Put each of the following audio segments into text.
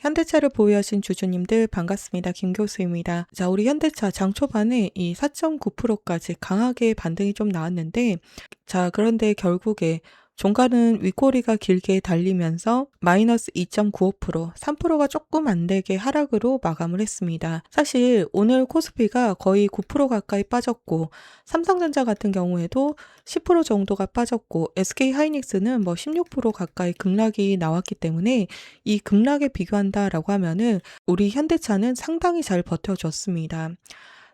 현대차를 보유하신 주주님들 반갑습니다. 김교수입니다. 자, 우리 현대차 장 초반에 이 4.9%까지 강하게 반등이 좀 나왔는데, 자, 그런데 결국에 종가는 윗꼬리가 길게 달리면서 마이너스 2.95%, 3%가 조금 안 되게 하락으로 마감을 했습니다. 사실 오늘 코스피가 거의 9% 가까이 빠졌고, 삼성전자 같은 경우에도 10% 정도가 빠졌고, SK하이닉스는 뭐 16% 가까이 급락이 나왔기 때문에 이 급락에 비교한다라고 하면은 우리 현대차는 상당히 잘 버텨줬습니다.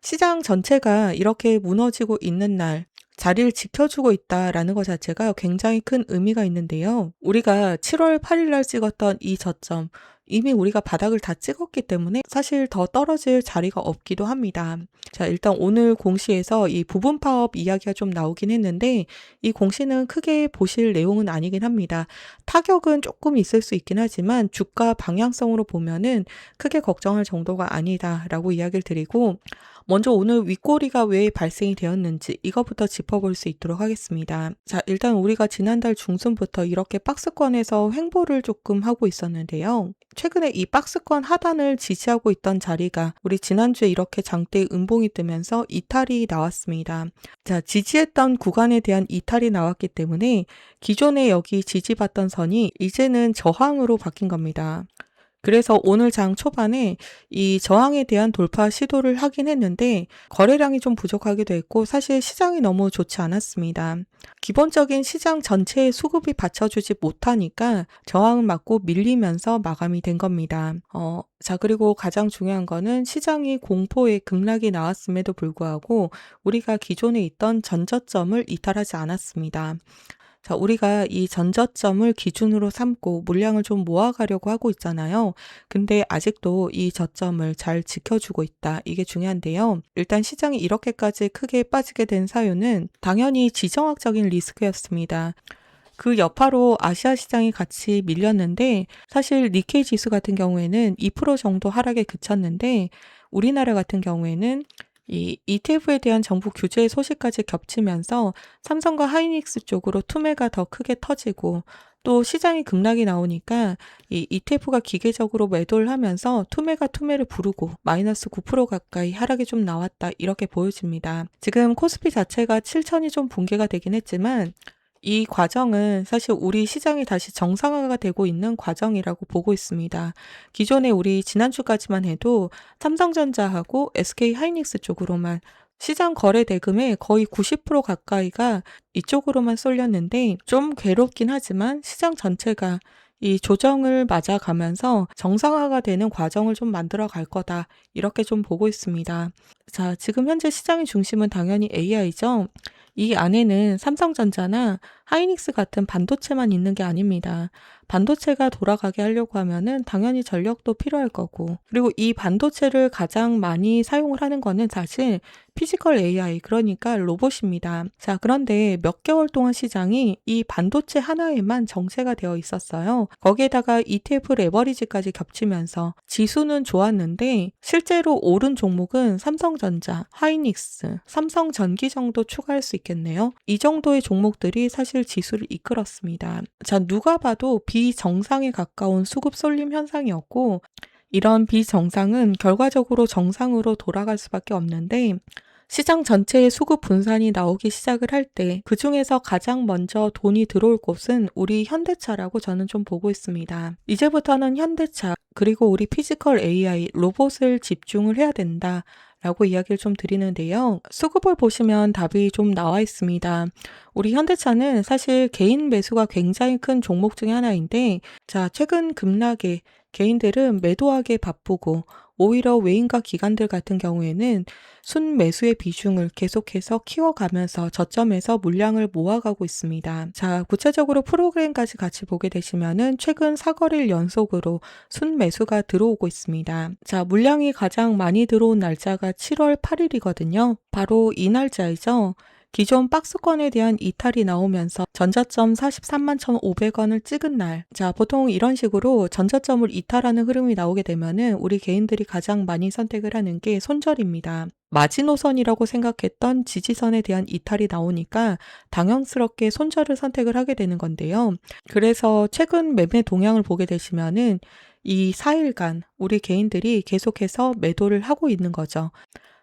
시장 전체가 이렇게 무너지고 있는 날, 자리를 지켜주고 있다라는 것 자체가 굉장히 큰 의미가 있는데요. 우리가 7월 8일 날 찍었던 이 저점, 이미 우리가 바닥을 다 찍었기 때문에 사실 더 떨어질 자리가 없기도 합니다. 자, 일단 오늘 공시에서 이 부분 파업 이야기가 좀 나오긴 했는데, 이 공시는 크게 보실 내용은 아니긴 합니다. 타격은 조금 있을 수 있긴 하지만 주가 방향성으로 보면은 크게 걱정할 정도가 아니다라고 이야기를 드리고, 먼저 오늘 윗꼬리가 왜 발생이 되었는지 이것부터 짚어볼 수 있도록 하겠습니다. 자, 일단 우리가 지난달 중순부터 이렇게 박스권에서 횡보를 조금 하고 있었는데요. 최근에 이 박스권 하단을 지지하고 있던 자리가 우리 지난주에 이렇게 장대 음봉이 뜨면서 이탈이 나왔습니다. 자, 지지했던 구간에 대한 이탈이 나왔기 때문에 기존에 여기 지지받던 선이 이제는 저항으로 바뀐 겁니다. 그래서 오늘 장 초반에 이 저항에 대한 돌파 시도를 하긴 했는데 거래량이 좀 부족하기도 했고 사실 시장이 너무 좋지 않았습니다. 기본적인 시장 전체의 수급이 받쳐주지 못하니까 저항을 맞고 밀리면서 마감이 된 겁니다. 자, 그리고 가장 중요한 거는 시장이 공포의 급락이 나왔음에도 불구하고 우리가 기존에 있던 전저점을 이탈하지 않았습니다. 자, 우리가 이 전저점을 기준으로 삼고 물량을 좀 모아가려고 하고 있잖아요. 근데 아직도 이 저점을 잘 지켜주고 있다. 이게 중요한데요. 일단 시장이 이렇게까지 크게 빠지게 된 사유는 당연히 지정학적인 리스크였습니다. 그 여파로 아시아 시장이 같이 밀렸는데 사실 니케이 지수 같은 경우에는 2% 정도 하락에 그쳤는데 우리나라 같은 경우에는 이 ETF에 대한 정부 규제 소식까지 겹치면서 삼성과 하이닉스 쪽으로 투매가 더 크게 터지고 또 시장이 급락이 나오니까 이 ETF가 기계적으로 매도를 하면서 투매가 투매를 부르고 마이너스 9% 가까이 하락이 좀 나왔다 이렇게 보여집니다. 지금 코스피 자체가 7천이 좀 붕괴가 되긴 했지만 이 과정은 사실 우리 시장이 다시 정상화가 되고 있는 과정이라고 보고 있습니다. 기존에 우리 지난주까지만 해도 삼성전자하고 SK하이닉스 쪽으로만 시장 거래 대금의 거의 90% 가까이가 이쪽으로만 쏠렸는데 좀 괴롭긴 하지만 시장 전체가 이 조정을 맞아가면서 정상화가 되는 과정을 좀 만들어 갈 거다. 이렇게 좀 보고 있습니다. 자, 지금 현재 시장의 중심은 당연히 AI죠. 이 안에는 삼성전자나 하이닉스 같은 반도체만 있는 게 아닙니다. 반도체가 돌아가게 하려고 하면은 당연히 전력도 필요할 거고, 그리고 이 반도체를 가장 많이 사용을 하는 거는 사실 피지컬 AI, 그러니까 로봇입니다. 자, 그런데 몇 개월 동안 시장이 이 반도체 하나에만 정체가 되어 있었어요. 거기에다가 ETF 레버리지까지 겹치면서 지수는 좋았는데 실제로 오른 종목은 삼성전자, 하이닉스, 삼성전기 정도 추가할 수 있겠네요. 이 정도의 종목들이 사실 지수를 이끌었습니다. 자, 누가 봐도 비정상에 가까운 수급 쏠림 현상이었고, 이런 비정상은 결과적으로 정상으로 돌아갈 수밖에 없는데, 시장 전체의 수급 분산이 나오기 시작을 할 때 그 중에서 가장 먼저 돈이 들어올 곳은 우리 현대차라고 저는 좀 보고 있습니다. 이제부터는 현대차 그리고 우리 피지컬 AI 로봇을 집중을 해야 된다. 라고 이야기를 좀 드리는데요. 수급을 보시면 답이 좀 나와 있습니다. 우리 현대차는 사실 개인 매수가 굉장히 큰 종목 중에 하나인데, 자, 최근 급락에 개인들은 매도하기에 바쁘고 오히려 외인과 기관들 같은 경우에는 순매수의 비중을 계속해서 키워가면서 저점에서 물량을 모아가고 있습니다. 자, 구체적으로 프로그램까지 같이 보게 되시면은 최근 4거래일 연속으로 순매수가 들어오고 있습니다. 자, 물량이 가장 많이 들어온 날짜가 7월 8일이거든요. 바로 이 날짜이죠. 기존 박스권에 대한 이탈이 나오면서 전저점 43만 1,500원을 찍은 날. 자, 보통 이런 식으로 전저점을 이탈하는 흐름이 나오게 되면은 우리 개인들이 가장 많이 선택을 하는 게 손절입니다. 마지노선이라고 생각했던 지지선에 대한 이탈이 나오니까 당연스럽게 손절을 선택을 하게 되는 건데요. 그래서 최근 매매 동향을 보게 되시면은 이 4일간 우리 개인들이 계속해서 매도를 하고 있는 거죠.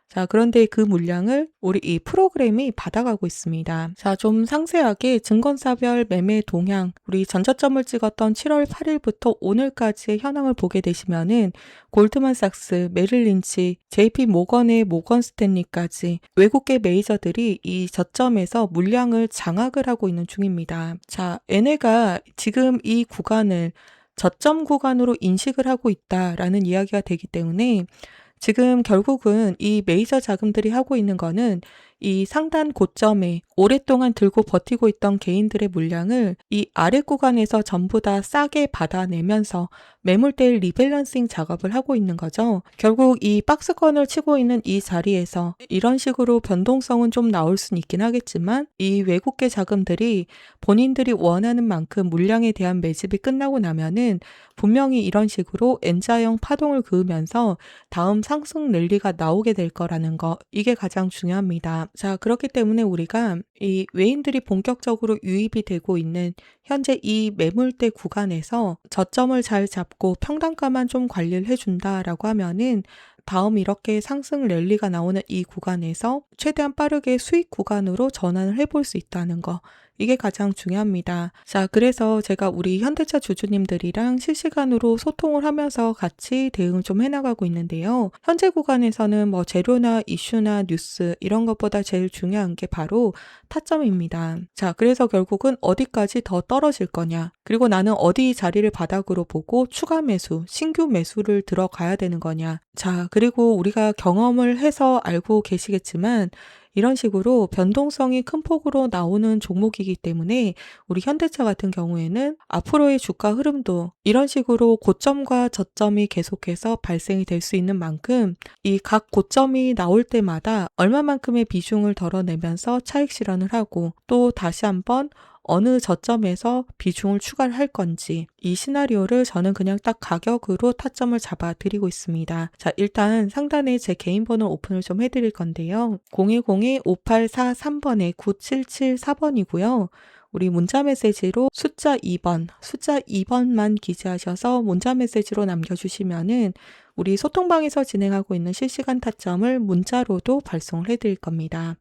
자, 그런데 그 물량을 우리 이 프로그램이 받아가고 있습니다. 자, 좀 상세하게 증권사별 매매 동향, 우리 전저점을 찍었던 7월 8일부터 오늘까지의 현황을 보게 되시면은 골드만삭스, 메릴린치, JP 모건의 모건 스탠리까지 외국계 메이저들이 이 저점에서 물량을 장악을 하고 있는 중입니다. 자, 얘네가 지금 이 구간을 저점 구간으로 인식을 하고 있다라는 이야기가 되기 때문에 지금 결국은 이 메이저 자금들이 하고 있는 거는 이 상단 고점에 오랫동안 들고 버티고 있던 개인들의 물량을 이 아래 구간에서 전부 다 싸게 받아내면서 매물대의 리밸런싱 작업을 하고 있는 거죠. 결국 이 박스권을 치고 있는 이 자리에서 이런 식으로 변동성은 좀 나올 수는 있긴 하겠지만 이 외국계 자금들이 본인들이 원하는 만큼 물량에 대한 매집이 끝나고 나면은 분명히 이런 식으로 N자형 파동을 그으면서 다음 상승 랠리가 나오게 될 거라는 거, 이게 가장 중요합니다. 자, 그렇기 때문에 우리가 이 외인들이 본격적으로 유입이 되고 있는 현재 이 매물대 구간에서 저점을 잘 잡고 평단가만 좀 관리를 해준다라고 하면은 다음 이렇게 상승 랠리가 나오는 이 구간에서 최대한 빠르게 수익 구간으로 전환을 해볼 수 있다는 거, 이게 가장 중요합니다. 자, 그래서 제가 우리 현대차 주주님들이랑 실시간으로 소통을 하면서 같이 대응을 좀 해나가고 있는데요. 현재 구간에서는 뭐 재료나 이슈나 뉴스 이런 것보다 제일 중요한 게 바로 타점입니다. 자, 그래서 결국은 어디까지 더 떨어질 거냐, 그리고 나는 어디 자리를 바닥으로 보고 추가 매수, 신규 매수를 들어가야 되는 거냐. 자, 그리고 우리가 경험을 해서 알고 계시겠지만 이런 식으로 변동성이 큰 폭으로 나오는 종목이기 때문에 우리 현대차 같은 경우에는 앞으로의 주가 흐름도 이런 식으로 고점과 저점이 계속해서 발생이 될 수 있는 만큼 이 각 고점이 나올 때마다 얼마만큼의 비중을 덜어내면서 차익 실현을 하고 또 다시 한번 어느 저점에서 비중을 추가를 할 건지, 이 시나리오를 저는 그냥 딱 가격으로 타점을 잡아 드리고 있습니다. 자, 일단 상단에 제 개인 번호 오픈을 좀 해드릴 건데요. 010-5843번에 9774번이고요. 우리 문자 메시지로 숫자 2번만 기재하셔서 문자 메시지로 남겨주시면은 우리 소통방에서 진행하고 있는 실시간 타점을 문자로도 발송을 해드릴 겁니다.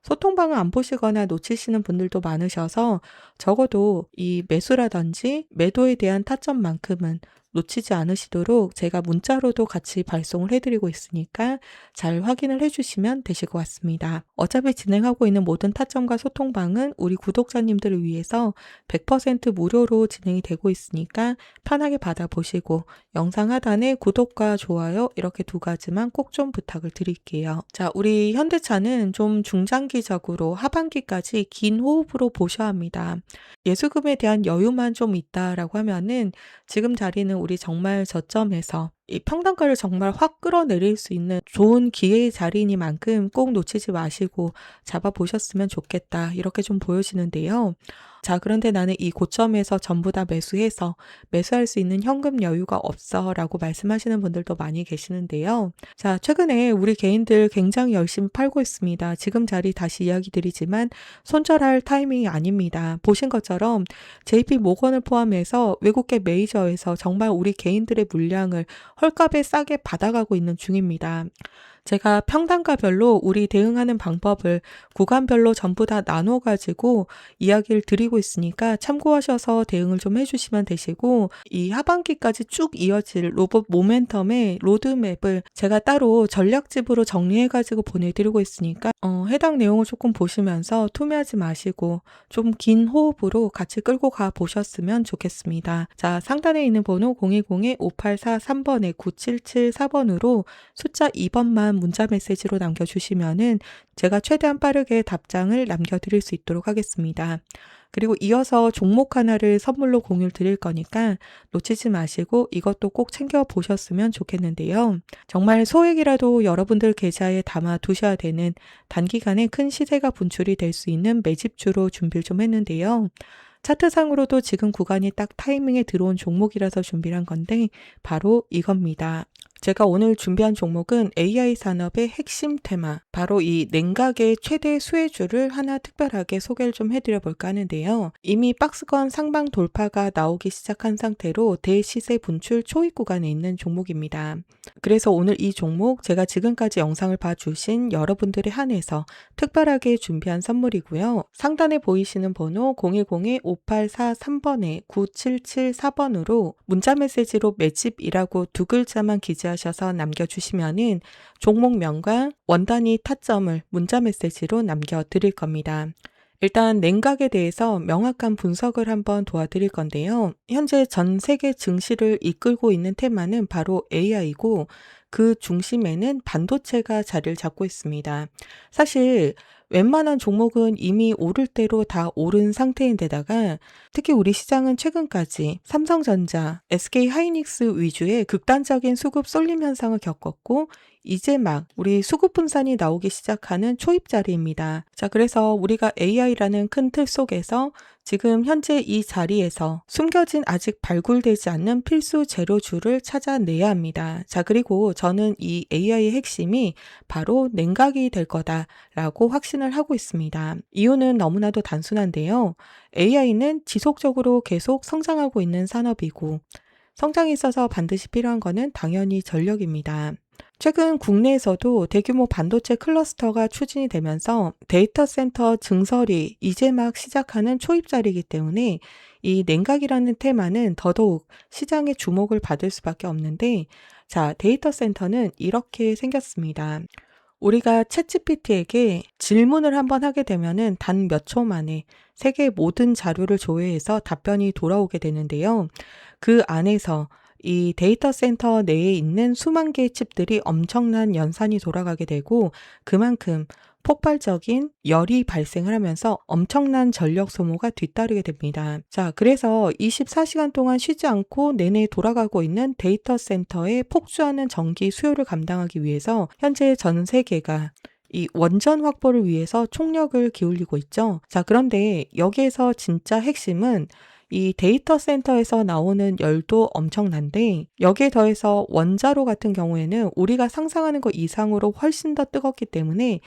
소통방을 안 보시거나 놓치시는 분들도 많으셔서 적어도 이 매수라든지 매도에 대한 타점만큼은 놓치지 않으시도록 제가 문자로도 같이 발송을 해드리고 있으니까 잘 확인을 해주시면 되실 것 같습니다. 어차피 진행하고 있는 모든 타점과 소통방은 우리 구독자님들을 위해서 100% 무료로 진행이 되고 있으니까 편하게 받아보시고 영상 하단에 구독과 좋아요 이렇게 두 가지만 꼭 좀 부탁을 드릴게요. 자, 우리 현대차는 좀 중장기적으로 하반기까지 긴 호흡으로 보셔야 합니다. 예수금에 대한 여유만 좀 있다라고 하면은 지금 자리는 우리 정말 저점에서 이 평단가를 정말 확 끌어내릴 수 있는 좋은 기회의 자리이니만큼 꼭 놓치지 마시고 잡아보셨으면 좋겠다, 이렇게 좀 보여지는데요. 자, 그런데 나는 이 고점에서 전부 다 매수해서 매수할 수 있는 현금 여유가 없어 라고 말씀하시는 분들도 많이 계시는데요. 자, 최근에 우리 개인들 굉장히 열심히 팔고 있습니다. 지금 자리 다시 이야기 드리지만 손절할 타이밍이 아닙니다. 보신 것처럼 JP 모건을 포함해서 외국계 메이저에서 정말 우리 개인들의 물량을 헐값에 싸게 받아가고 있는 중입니다. 제가 평단가별로 우리 대응하는 방법을 구간별로 전부 다 나눠가지고 이야기를 드리고 있으니까 참고하셔서 대응을 좀 해주시면 되시고, 이 하반기까지 쭉 이어질 로봇 모멘텀의 로드맵을 제가 따로 전략집으로 정리해가지고 보내드리고 있으니까 해당 내용을 조금 보시면서 투매하지 마시고 좀 긴 호흡으로 같이 끌고 가 보셨으면 좋겠습니다. 자, 상단에 있는 번호 010-5843번에 9774번으로 숫자 2번만 문자 메시지로 남겨주시면은 제가 최대한 빠르게 답장을 남겨드릴 수 있도록 하겠습니다. 그리고 이어서 종목 하나를 선물로 공유를 드릴 거니까 놓치지 마시고 이것도 꼭 챙겨보셨으면 좋겠는데요. 정말 소액이라도 여러분들 계좌에 담아 두셔야 되는 단기간에 큰 시세가 분출이 될 수 있는 매집주로 준비를 좀 했는데요. 차트상으로도 지금 구간이 딱 타이밍에 들어온 종목이라서 준비를 한 건데 바로 이겁니다. 제가 오늘 준비한 종목은 AI 산업의 핵심 테마, 바로 이 냉각의 최대 수혜주를 하나 특별하게 소개를 좀 해드려 볼까 하는데요. 이미 박스권 상방 돌파가 나오기 시작한 상태로 대시세 분출 초입 구간에 있는 종목입니다. 그래서 오늘 이 종목 제가 지금까지 영상을 봐주신 여러분들에 한해서 특별하게 준비한 선물이고요. 상단에 보이시는 번호 010-5843번에 9774번으로 문자 메시지로 매집이라고 두 글자만 기재하셔서 남겨주시면은 종목명과 원단위 타점을 문자 메시지로 남겨드릴 겁니다. 일단 냉각에 대해서 명확한 분석을 한번 도와드릴 건데요. 현재 전 세계 증시를 이끌고 있는 테마는 바로 AI고 그 중심에는 반도체가 자리를 잡고 있습니다. 사실 웬만한 종목은 이미 오를 대로 다 오른 상태인데다가 특히 우리 시장은 최근까지 삼성전자, SK하이닉스 위주의 극단적인 수급 쏠림 현상을 겪었고 이제 막 우리 수급 분산이 나오기 시작하는 초입 자리입니다. 자, 그래서 우리가 AI라는 큰 틀 속에서 지금 현재 이 자리에서 숨겨진 아직 발굴되지 않는 필수 재료주를 찾아내야 합니다. 자, 그리고 저는 이 AI의 핵심이 바로 냉각이 될 거다라고 확신을 하고 있습니다. 이유는 너무나도 단순한데요. AI는 지속적으로 계속 성장하고 있는 산업이고 성장이 있어서 반드시 필요한 거는 당연히 전력입니다. 최근 국내에서도 대규모 반도체 클러스터가 추진이 되면서 데이터 센터 증설이 이제 막 시작하는 초입자리이기 때문에 이 냉각이라는 테마는 더더욱 시장의 주목을 받을 수밖에 없는데, 자, 데이터 센터는 이렇게 생겼습니다. 우리가 챗GPT에게 질문을 한번 하게 되면은 단 몇 초 만에 세계의 모든 자료를 조회해서 답변이 돌아오게 되는데요. 그 안에서 이 데이터 센터 내에 있는 수만 개의 칩들이 엄청난 연산이 돌아가게 되고 그만큼 폭발적인 열이 발생을 하면서 엄청난 전력 소모가 뒤따르게 됩니다. 자, 그래서 24시간 동안 쉬지 않고 내내 돌아가고 있는 데이터 센터의 폭주하는 전기 수요를 감당하기 위해서 현재 전 세계가 이 원전 확보를 위해서 총력을 기울이고 있죠. 자, 그런데 여기에서 진짜 핵심은 이 데이터 센터에서 나오는 열도 엄청난데 여기에 더해서 원자로 같은 경우에는 우리가 상상하는 것 이상으로 훨씬 더 뜨겁기 때문에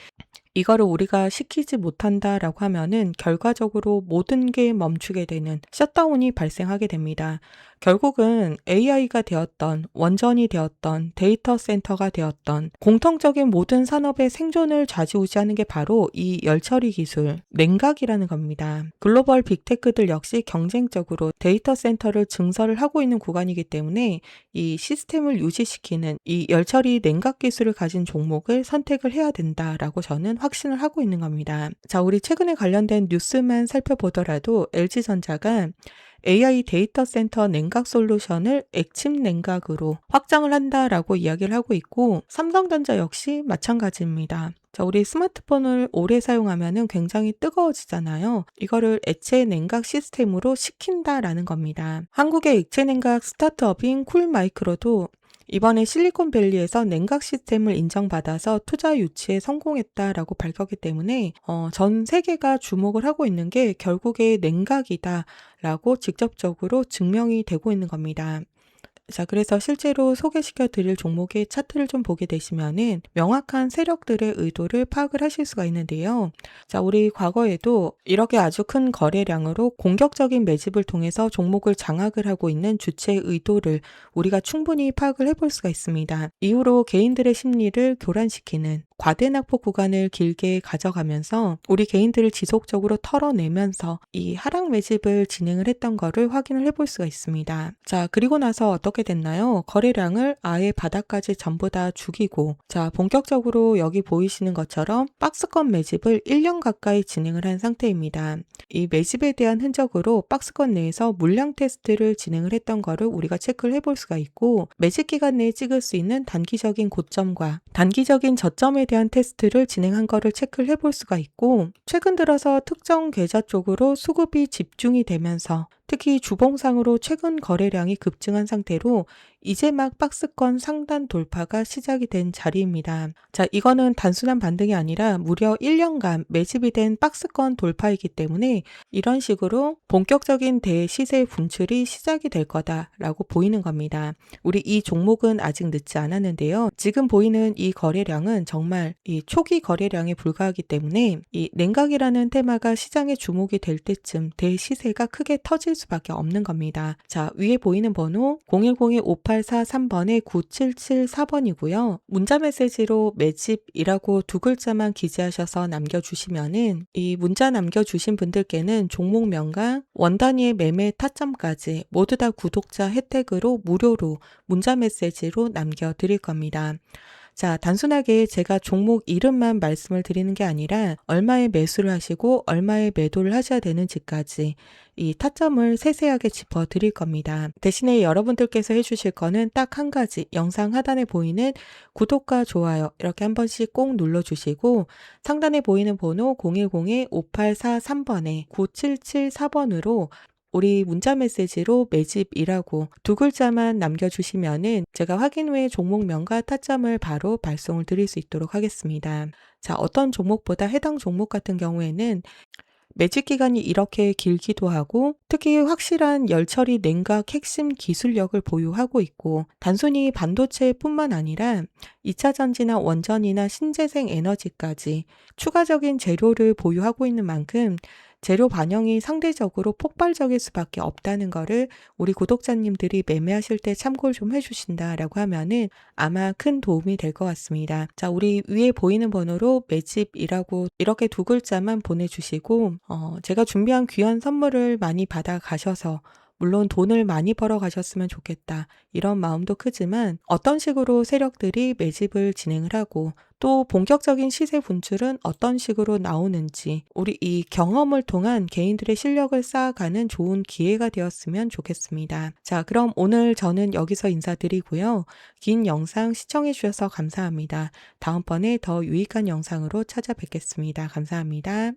이거를 우리가 식히지 못한다라고 하면은 결과적으로 모든 게 멈추게 되는 셧다운이 발생하게 됩니다. 결국은 AI가 되었던 원전이 되었던 데이터 센터가 되었던 공통적인 모든 산업의 생존을 좌지우지하는 게 바로 이 열처리 기술, 냉각이라는 겁니다. 글로벌 빅테크들 역시 경쟁적으로 데이터 센터를 증설을 하고 있는 구간이기 때문에 이 시스템을 유지시키는 이 열처리 냉각 기술을 가진 종목을 선택을 해야 된다라고 저는 확신을 하고 있는 겁니다. 자, 우리 최근에 관련된 뉴스만 살펴보더라도 LG전자가 AI 데이터 센터 냉각 솔루션을 액침 냉각으로 확장을 한다라고 이야기를 하고 있고 삼성전자 역시 마찬가지입니다. 자, 우리 스마트폰을 오래 사용하면 굉장히 뜨거워지잖아요. 이거를 액체 냉각 시스템으로 식힌다라는 겁니다. 한국의 액체 냉각 스타트업인 쿨마이크로도 이번에 실리콘밸리에서 냉각 시스템을 인정받아서 투자 유치에 성공했다라고 밝혔기 때문에 전 세계가 주목을 하고 있는 게 결국에 냉각이다라고 직접적으로 증명이 되고 있는 겁니다. 자, 그래서 실제로 소개시켜 드릴 종목의 차트를 좀 보게 되시면은 명확한 세력들의 의도를 파악을 하실 수가 있는데요. 자, 우리 과거에도 이렇게 아주 큰 거래량으로 공격적인 매집을 통해서 종목을 장악을 하고 있는 주체의 의도를 우리가 충분히 파악을 해볼 수가 있습니다. 이후로 개인들의 심리를 교란시키는 과대낙폭 구간을 길게 가져가면서 우리 개인들을 지속적으로 털어내면서 이 하락 매집을 진행을 했던 거를 확인을 해볼 수가 있습니다. 자, 그리고 나서 어떻게 됐나요? 거래량을 아예 바닥까지 전부 다 죽이고, 자, 본격적으로 여기 보이시는 것처럼 박스권 매집을 1년 가까이 진행을 한 상태입니다. 이 매집에 대한 흔적으로 박스권 내에서 물량 테스트를 진행을 했던 거를 우리가 체크를 해볼 수가 있고, 매집 기간 내에 찍을 수 있는 단기적인 고점과 단기적인 저점에 대한 테스트를 진행한 거를 체크를 해볼 수가 있고, 최근 들어서 특정 계좌 쪽으로 수급이 집중이 되면서 특히 주봉상으로 최근 거래량이 급증한 상태로 이제 막 박스권 상단 돌파가 시작이 된 자리입니다. 자, 이거는 단순한 반등이 아니라 무려 1년간 매집이 된 박스권 돌파이기 때문에 이런 식으로 본격적인 대시세 분출이 시작이 될 거다라고 보이는 겁니다. 우리 이 종목은 아직 늦지 않았는데요. 지금 보이는 이 거래량은 정말 이 초기 거래량에 불과하기 때문에 이 냉각이라는 테마가 시장에 주목이 될 때쯤 대시세가 크게 터질 수밖에 없는 겁니다. 자, 위에 보이는 번호 010-5843번에 9774번이고요. 문자 메시지로 매집이라고 두 글자만 기재하셔서 남겨주시면은 이 문자 남겨주신 분들께는 종목명과 원 단위의 매매 타점까지 모두 다 구독자 혜택으로 무료로 문자 메시지로 남겨드릴 겁니다. 자, 단순하게 제가 종목 이름만 말씀을 드리는 게 아니라 얼마에 매수를 하시고 얼마에 매도를 하셔야 되는지까지 이 타점을 세세하게 짚어 드릴 겁니다. 대신에 여러분들께서 해주실 거는 딱 한 가지, 영상 하단에 보이는 구독과 좋아요 이렇게 한 번씩 꼭 눌러주시고 상단에 보이는 번호 010-5843번에 9774번으로 우리 문자 메시지로 매집이라고 두 글자만 남겨주시면은 제가 확인 후에 종목명과 타점을 바로 발송을 드릴 수 있도록 하겠습니다. 자, 어떤 종목보다 해당 종목 같은 경우에는 매집 기간이 이렇게 길기도 하고 특히 확실한 열처리 냉각 핵심 기술력을 보유하고 있고 단순히 반도체뿐만 아니라 2차 전지나 원전이나 신재생 에너지까지 추가적인 재료를 보유하고 있는 만큼 재료 반영이 상대적으로 폭발적일 수밖에 없다는 거를 우리 구독자님들이 매매하실 때 참고를 좀 해주신다라고 하면은 아마 큰 도움이 될 것 같습니다. 자, 우리 위에 보이는 번호로 매집이라고 이렇게 두 글자만 보내주시고 제가 준비한 귀한 선물을 많이 받아 가셔서 물론 돈을 많이 벌어 가셨으면 좋겠다. 이런 마음도 크지만 어떤 식으로 세력들이 매집을 진행을 하고 또 본격적인 시세 분출은 어떤 식으로 나오는지 우리 이 경험을 통한 개인들의 실력을 쌓아가는 좋은 기회가 되었으면 좋겠습니다. 자, 그럼 오늘 저는 여기서 인사드리고요. 긴 영상 시청해 주셔서 감사합니다. 다음번에 더 유익한 영상으로 찾아뵙겠습니다. 감사합니다.